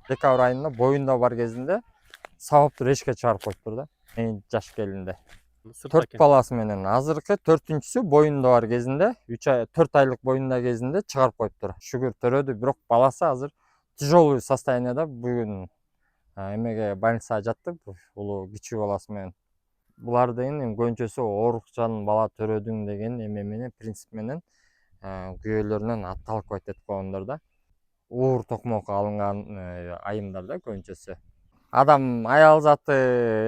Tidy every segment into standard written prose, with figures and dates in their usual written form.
декабрь айында боюнда бар кезинде сабаптуу решке чыгарып коюптур да. Эң жаш келинде. 4 баласы менен азыркы 4-түнчүсү боюнда бар кезинде, 4 айлык боюнда кезинде чыгарып коюптур. Шүгүр төрөдү, бирок баласы азыр тяжелый состоянияда. Бүгүн эмеге больницага жатты, улуу кичүү баласы менен. Булар деген эми көбүнчөсү оорукчан бала төрөдүң деген эме менен, принцип менен күйөөлөрүнөн атталып кетет болгондор да. Уур токмок алынган айымдар да көбүнчөсү. Адам аял заты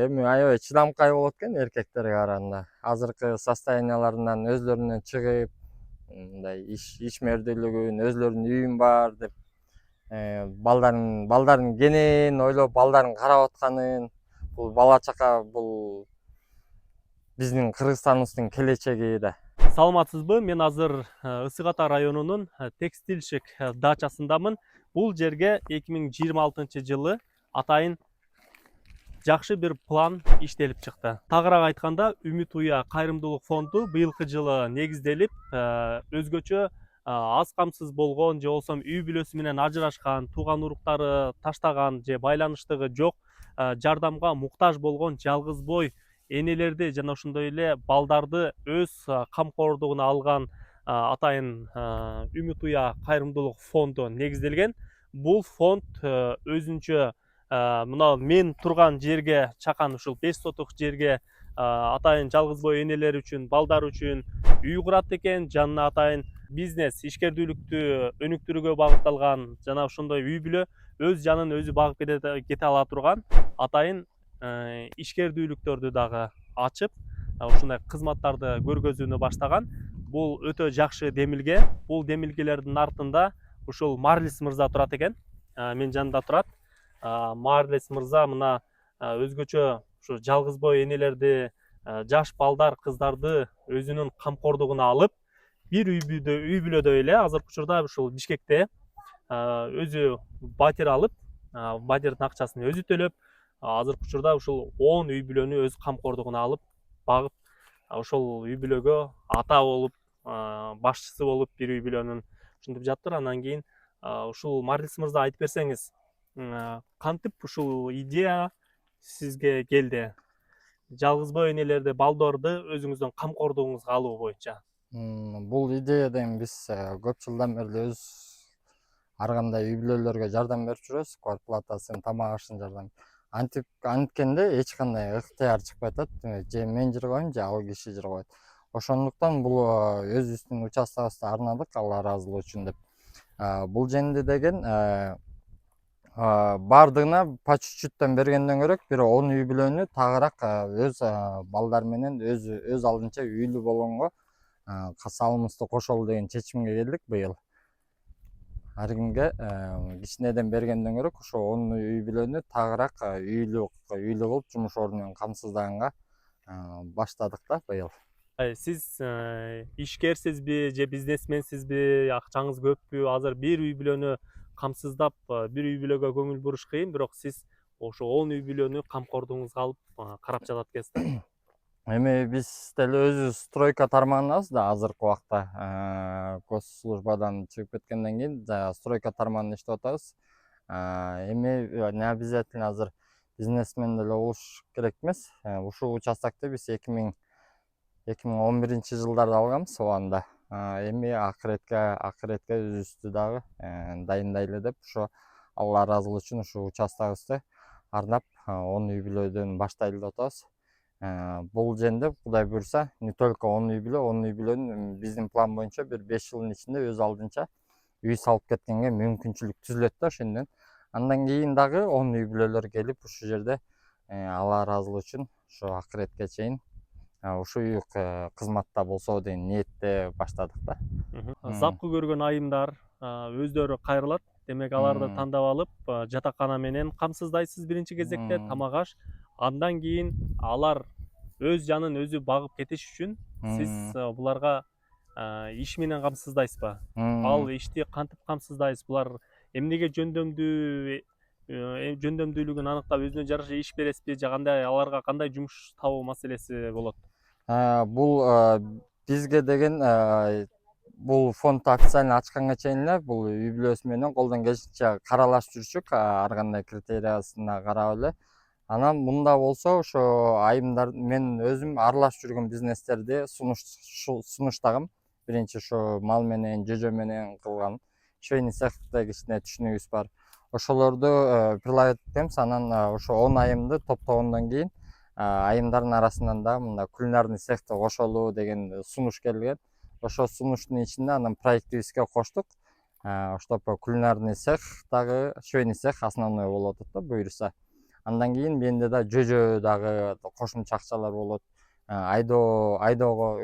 эми аябай чыдамкай болот экен эркектерге караганда. Азыркы состоянияларынан өзлөрүнөн чыгып, мындай ишмердүүлүгүн, өзлөрүнүн үйүм бар деп, балдарын кенен ойлоп, балдарын карап атканын, бул бала чака бул биздин Кыргызстаныбыздын келечеги да. Саламатсызбы? Мен азыр Ысык Ата районунун текстильщик дачасындамын. Бул жерге 2026 жылы атайын жакшы бир план иштелип чыкты. Тагыраак айтканда, Үмүт Уя кайрымдуулук фонду быйылкы жылы негизделип, өзгөчө аз камсыз болгон же болбосо үй бүлөсү менен ажырашкан, тууган уруктары таштаган же байланыштыгы жок, жардамга муктаж болгон жалгыз бой энелерди жана ошондой эле балдарды өз камкордугуна алган атайын Үмүт Уя кайрымдуулук фонду негизделген. Бул фонд өзүнчө мына мен турган жерге чакан ушул 5 соток жерге атайын жалгыз бой энелер үчүн, балдар үчүн үй курат экен. Жанына атайын бизнес, ишкердүүлүктү өнүктүрүүгө багытталган жана ошондой үй бүлө өз жанын өзү багып кете ала турган атайын ишкердүүлүктөрдү дагы ачып, ушундай кызматтарды көргөзүүнү баштаган. Бул өтө жакшы демилге. Бул демилгелердин артында ушул Марлис мырза турат экен. Мен жанымда турат. Марлис мырза мына өзгөчө ушу жалгыз бой энелерди, жаш балдар, кыздарды өзүнүн камкордугуна алып, бир үй бүлөдө эле азыркы учурда ушул Бишкекте өзү батир алып, батирдин акчасын өзү төлөп, азыркы учурда ушул 10 үй бүлөнү өз камкордугуна алып, багып, ошол үй бүлөгө ата болуп, башчысы болуп бир үй бүлөнүн ушинтип жатыр. Анан кийин ушул Марлис мырза айтып берсеңиз, кантип ушул идея сизге келди? Жалгыз бой энелерди, балдарды өзүңүздүн камкордугуңузга алуу боюнча. Бул идеяда эми биз көп жылдан бери өз ар кандай үй бүлөлөргө жардам берип жүрөбүз, квартплатасын, тамак ашын жардам. Анткенде эч кандай ыктыяр чыкпай атат. Же мен жыргайм, же ал киши жыргайт. Ошондуктан бул өзүбүздүн участогубузду арнадык, Алла ыраазылыгы үчүн деп. Бул жөнүндө деген бардыгына по чуть-чуттан бергенден көрөк бир 10 үй бүлөнү тагыраак өз балдар менен өз алдынча үйлүү болгонго салымыбызды кошолу деген чечимге келдик быйыл. Ар кимге кичинеден бергенден көрөк ошо 10 үй бүлөнү тагыраак үйлүү болуп жумуш орду менен камсыздаганга баштадык да быйыл. Сиз ишкерсизби же бизнесменсизби, акчаңыз көппү? Азыр бир үй бүлөнү камсыздап, бир үй бүлөгө көңүл буруш кыйын, бирок сиз ошо 10 үй бүлөнү камкордугуңузга алып карап жатат экенсиз да. Эми биз деле өзүбүз стройка тармагындабыз да азыркы убакта. Госслужбадан чыгып кеткенден кийин стройка тармагында иштеп атабыз. Эми не обязательно азыр бизнесмен деле болуш керек эмес. Ушул участокты биз 2011 жылдарда алганбыз убагында. Эми акыретке өзүбүздү дагы дайындайлы деп, ошо Алла ыраазылыгы үчүн ушул участогубузду арнап 10 үй бүлөдөн баштайлы деп атабыз. Бул жерде Кудай буйрса, не только 10 үй бүлөнүн биздин план боюнча бир 5 жылдын ичинде өз алдынча үй салып кеткенге мүмкүнчүлүк түзүлөт да ошондон. Андан кийин дагы 10 үй бүлөлөр келип ушул жерде Алла ыраазылыгы үчүн ошо акыретке чейин ушул кызматта болсо деген ниетте баштадык да. Запкы көргөн айымдар өздөрү кайрылат. Демек аларды тандап алып, жатакана менен камсыздайсыз биринчи кезекте, тамак аш. Андан кийин алар өз жанын өзү багып кетиш үчүн сиз буларга иш менен камсыздайсызбы? Ал ишти кантип камсыздайсыз? Булар эмнеге жөндөмдүүлүгүн аныктап, өзүнө жараша иш бересизби же кандай, аларга кандай жумуш табуу маселеси болот? Бул бизге деген бул фонд официально ачканга чейин эле бул үй бүлөсү менен колдон келишинче каралашып жүрчүк, ар кандай критериясына карап эле. Анан мында болсо ошо айымдар мен өзүм аралашып жүргөн бизнестерди сунуштагам. Биринчи ошо мал менен, жөжө менен кылган швейный цехте кичине түшүнүгүбүз бар. Ошолорду прилагать этебиз. Анан ошо 10 айымды топтогондон кийин айымдардын арасынан да мында кулинарный цехти кошолуу деген сунуш келген. Ошо сунуштун ичинде анан проектибизге коштук. Ошто кулинарный цех дагы швейный цех основной болуп атат да буюрса. Андан кийин менде да жөжө дагы кошумча акчалар болот. Айдоого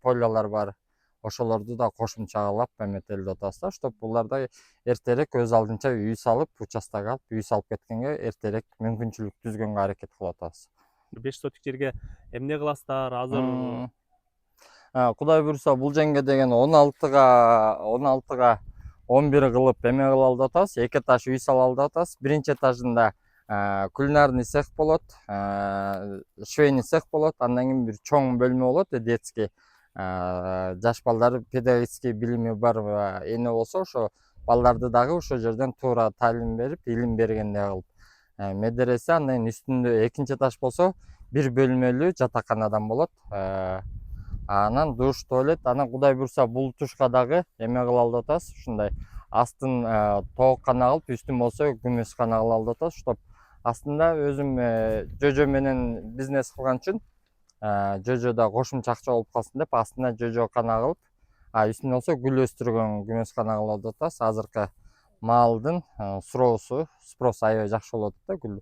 полялар бар. Ошолорду да кошумчалап эметелеп атабыз да, чтоб булар да эртерээк өз алдынча үй салып, участок алып, үй салып кеткенге эртерээк мүмкүнчүлүк түзгөнгө аракет кылып атабыз. 5 сотик жерге эмне кыласыздар азыр? Кудай буйруса бул жерге деген 16га 11 кылып эме кылалы деп атабыз. 2 этаж үй салалы деп атабыз. Биринчи этажында кулинарный цех болот, швейный цех болот, андан кийин бир чоң бөлмө болот, детский. Жаш балдар педагогический билими бар эне болсо ошо балдарды дагы ошол жерден туура талим берип, илим бергендей кылып медресе. Андан кийин үстүндө экинчи этаж болсо бир бөлмөлүү жатаканадан болот. Анан душ, туалет, анан кудай буйруса бул тушка дагы эме кылалы деп атабыз. Ушундай астын тооккана кылып, үстүн болсо күмөскана кылалы деп атабыз, чтоб астында өзүм жөжө менен бизнес кылган үчүн жөжө да кошумча акча болуп калсын деп астына жөжө кана кылып, үстүнө болсо гүл өстүргөн күмөскана кылалы деп атабыз. Азыркы малдын спросу аябай жакшы болуп атат да гүл.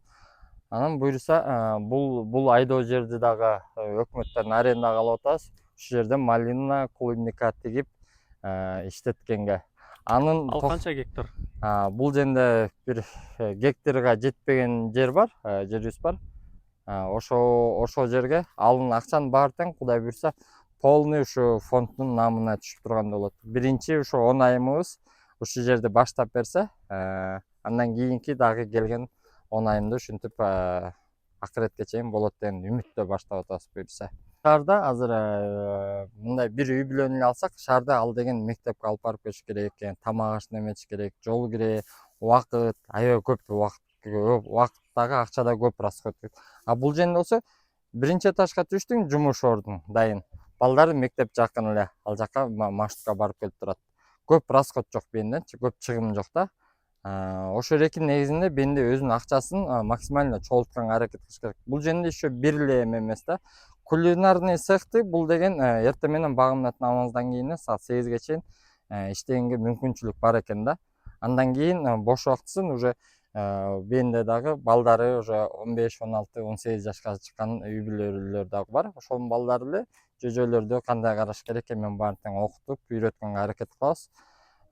Анан буйруса бул айдоо жерди дагы өкмөттөн арендага алып атабыз. Ушул жерде малина, клубника тигип иштеткенге. Ал канча гектар? Бул жерде бир гектарга жетпеген жер бар, жерибиз бар. Ошол жерге алын акчанын баары тең кудай буйруса полный ушу фонддун намына түшүп тургандай болот. Биринчи ушу 10 айымыбыз ушул жерди баштап берсе, андан кийинки дагы келген 10 айымды ушинтип акыретке чейин болот деген үмүттө баштап атабыз буюрса. Шаарда азыр мындай бир үй бүлөнү эле алсак, шаарда ал деген мектепке алып барып келиш керек, тамак ашын эметиш керек, жол кире, убакыт, аябай көп убакыт дагы акча да көп расход. Бул жерде болсо биринчи этажга түштүң, жумуш ордуң дайын. Балдар мектеп жакын эле, ал жака маршрутка барып келип турат. Көп расход жок бенденчи, көп чыгым жок да. Ошол эрекин негизинде бенде өзүнүн акчасын максимально чогултканга аракет кылыш керек. Бул жерде еще бир эле эме эмес да. Кулинарный цехти бул деген эртең менен багымдат намаздан кийин саат 8ге чейин иштегенге мүмкүнчүлүк бар экен да. Андан кийин бош убактысын уже бенде дагы балдары уже 15, 16, 18 жашка чыккан үй бүлөлөр дагы бар. Ошол балдар эле жөжөлөрдү кандай караш керек экен баарын тең окутуп, үйрөткөнгө аракет кылабыз.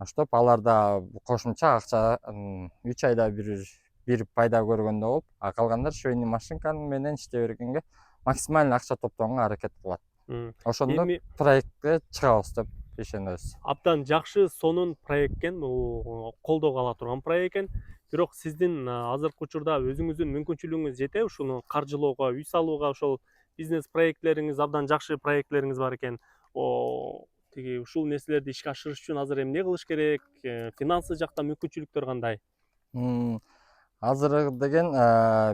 Чтоб аларда кошумча акча 3 айда бир пайда көргөндө болуп, калгандар швейный машинка менен иштей бергенге максимально акча топтогонго аракет кылат. Ошондо проектке чыгабыз деп ишенебиз. Абдан жакшы сонун проект экен, бул колдоого ала турган проект экен. Бирок сиздин азыркы учурда өзүңүздүн мүмкүнчүлүгүңүз жете ушуну каржылоого, үй салууга, ошол бизнес проектлериңиз, абдан жакшы проектлериңиз бар экен. Ушул нерселерди ишке ашырыш үчүн азыр эмне кылыш керек? Финансы жакта мүмкүнчүлүктөр кандай? Азыр деген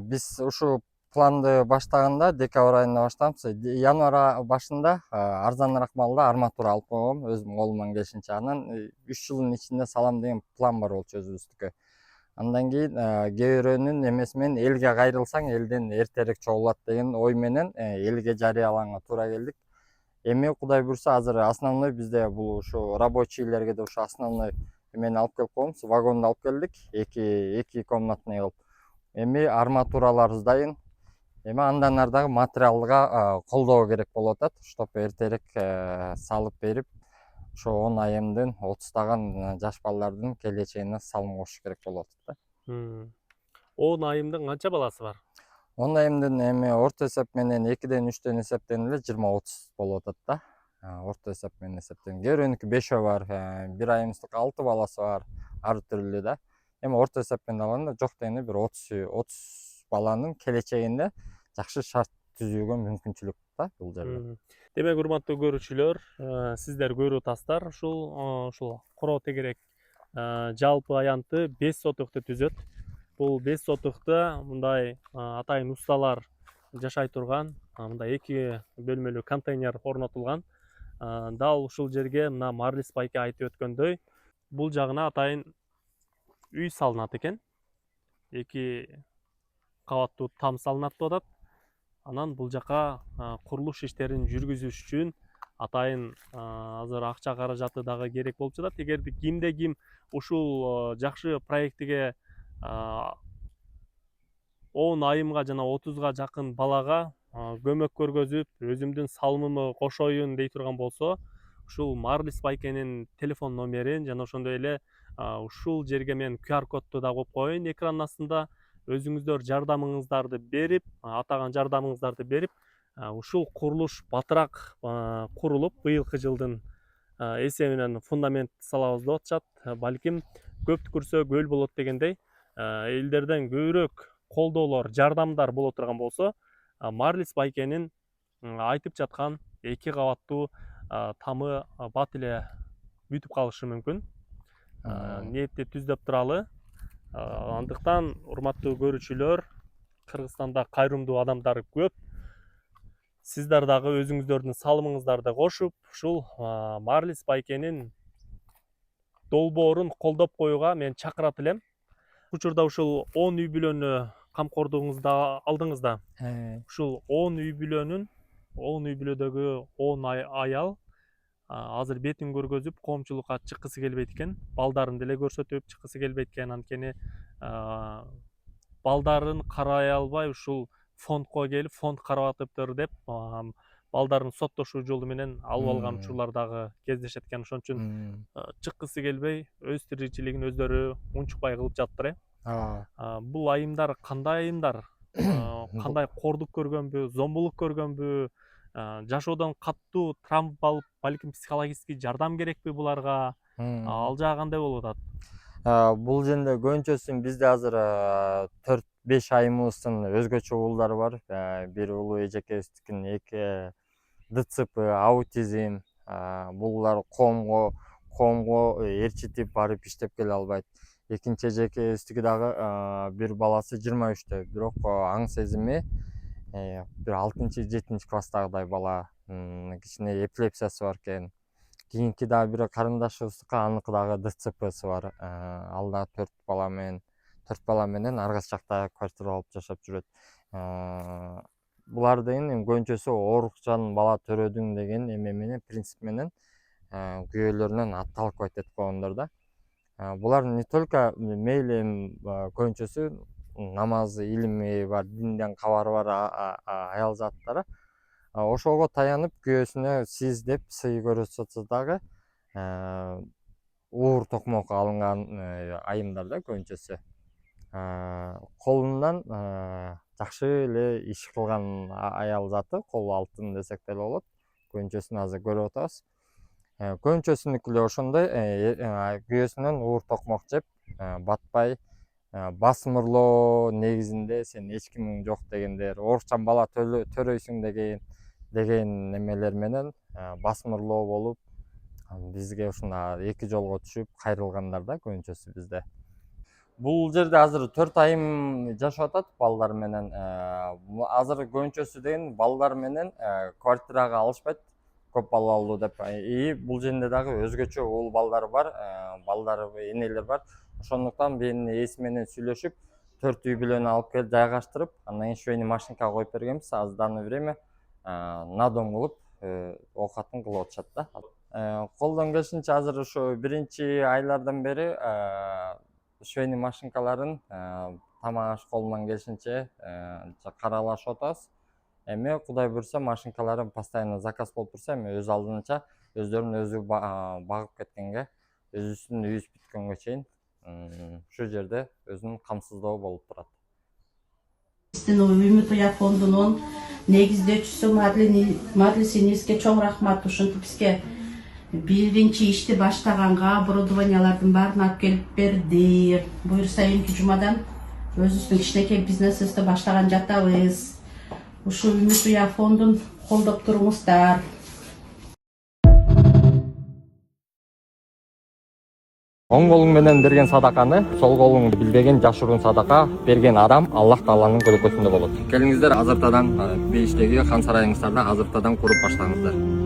биз ушу планды баштаганда декабрь айында баштаганбыз. Январь башында арзаныраак малда арматура алып койгом, өзүм колумдан келишинче. Анан 3 жылдын ичинде салам деген план бар болчу өзүбүздүккө. Андан кийин кээ бирөөнүн эмеси менен элге кайрылсаң, элден эртерээк чогулат деген ой менен элге жарыялаганга туура келдик. Эми кудай буйруса азыр основной бизде бул ушу рабочийлерге да ушу основной эмени алып келип коебуз, вагонду алып келдик, эки комнатный кылып. Эми арматураларыбыз дайын. Эми андан ары дагы материалга колдоо керек болуп атат, чтоб эртерээк салып берип, ошо 10 айымдын 30таган жаш балдардын келечегине салым кошуш керек болуп атат да. 10 айымдын канча баласы бар? 10 айымдын эми орто эсеп менен 2ден 3төн эсептен эле 20-30 болуп атат да. Орто эсеп менен эсептен. Кээ бирөөнүкү 5 бар, бир айымдын 6 баласы бар, ар түрлүү да. Эми орто эсеппен алганда жок дегенде бир 30 баланын келечегинде жакшы шарт түзүүгө мүмкүнчүлүк да бул жерде. Демек, урматтуу көрүүчүлөр, сиздер көрүп атасыздар, ушул Коро тегерек жалпы аянты 5 сотукты түзөт. Бул 5 сотукта мындай атайын усталар жашай турган, мындай 2 бөлмөлүү контейнер орнотулган. Дал ушул жерге мына Марлис байке айтып өткөндөй, бул жагына атайын үй салынат экен. 2 кабаттуу там салынат деп атат. Анан бул жака курулуш иштерин жүргүзүш үчүн атайын азыр акча каражаты дагы керек болуп жатат. Эгерде кимде-ким ушул жакшы проектиге 10 айымга жана 30га жакын балага көмөк көргөзүп, өзүмдүн салымымы кошоюн дей турган болсо, ушул Марлис байкенин телефон номерин жана ошондой эле ушул жерге мен QR кодду да коюп коеюн экранын астында. Өзүңүздөр жардамыңыздарды берип, атаган жардамыңыздарды берип, ушул курулуш батыраак курулуп, быйылкы жылдын эсебинен фундамент салабыз деп атышат. Балким көп түкүрсө көл болот дегендей, элдерден көбүрөөк колдоолор, жардамдар боло турган болсо, Марлис байкенин айтып жаткан 2 кабаттуу тамы бат эле бүтүп калышы мүмкүн. Ниетти түздөп туралы. Андыктан, урматтуу көрүүчүлөр, Кыргызстанда кайрымдуу адамдар көп. Сиздер дагы өзүңүздөрдүн салымыңыздарды кошуп, ушул Марлис байкенин долбоорун колдоп коюуга мен чакырат элем. Учурда ушул 10 үй бүлөнү камкордугуңузда алдыңыз да. Ушул 10 үй бүлөнүн, 10 үй бүлөдөгү 10 аял азыр бетин көргөзүп, коомчулукка чыккысы келбейт экен. Балдарын деле көрсөтүп чыккысы келбейт экен. Анткени балдарын карай албай ушул фондко келип, фонд карап атыптыр деп, балдарын соттошуу жолу менен алып алган учурлар дагы кездешет экен. Ошон үчүн чыккысы келбей, өз тиричилигин өздөрү унчукпай кылып жатыптыр. Бул айымдар кандай айымдар? Кандай кордук көргөнбү, зомбулук көргөнбү? Жашоодон каттуу травма алып, балким психологический жардам керекпи буларга? Ал жагы кандай болуп атат? Бул жерде көбүнчөсүн бизде азыр 4-5 айымыбыздын өзгөчө уулдары бар. Бир уулу эжекебиздикин, 2 ДЦП, аутизм. Булар коомго ээрчитип барып иштеп келе албайт. Экинчи эжекебиздики дагы бир баласы 23-тө, бирок аң сезими бир 6-7 класстагыдай бала, кичине эпилепсиясы бар экен. Кийинки дагы бир карындашыбыздыкы, аныкы дагы ДЦПсы бар. Ал дагы 4 бала менен аргы жакта квартира алып жашап жүрөт. Булардын көбүнчөсү оорукчан бала төрөдүң деген эме менен, принцип менен күйөөлөрүнөн атталып кетет болгондор да. Булар не только мейли көбүнчөсү намазы, илими бар, динден кабары бар аял заттары. Ошого таянып күйөөсүнө сиз деп сый көрсөтсө дагы уур токмок алынган айымдар да көбүнчөсү. Колунан жакшы эле иш кылган аял заты, кол алтын десек деле болот. Көбүнчөсүн азыр көрүп атабыз. Көбүнчөсүнүкү эле ошондой, күйөөсүнөн уур токмок жеп, батпай, басмырлоо негизинде сен эч кимиң жок дегендер, оорукчан бала төрөйсүң деген эмелер менен басмырлоо болуп, бизге ушуна 2 жолго түшүп кайрылгандар да көбүнчөсү бизде. Бул жерде азыр 4 айым жашап атат балдар менен. Азыр көбүнчөсү деген балдар менен квартирага алышпайт, көп балалуу деп. Бул жерде дагы өзгөчө уул балдар бар, балдар, энелер бар. Ошондуктан менин ээси менен сүйлөшүп, 4 үй бүлөнү алып келип жайгаштырып, андан кийин швейный машинкага коюп бергенбиз. Азыр в данное время на дом кылып, оокатын кылып атышат да. Колдон келишинче азыр ошо биринчи айлардан бери швейный машинкаларын тамак аш колунан келишинче каралашып атабыз. Эми Кудай буйрса машинкаларын постоянно заказ болуп турса, эми өз алдынча өздөрүн өзү багып кеткенге, өзүбүздүн үйүбүз бүткөнгө чейин ушу жерде өзүнүн камсыздоо болуп турат. Үмүт Уя фондунун негиздөөчүсү Марлис энибизге чоң рахмат. Ушинтип бизге биринчи ишти баштаганга оборудованиялардын баарын алып келип берди. Буюрса эмки жумадан өзүбүздүн кичинекей бизнесибизди баштаган жатабыз. Ушу Үмүт Уя фондун колдоп туруңуздар. Оң колуң менен берген садаканы сол колуң билбеген жашыруун садака берген адам Аллах Тааланын көрөкөсүндө болот. Келиңиздер азыртадан бейиштеги хан сарайыңыздарда азыртадан куруп баштаңыздар.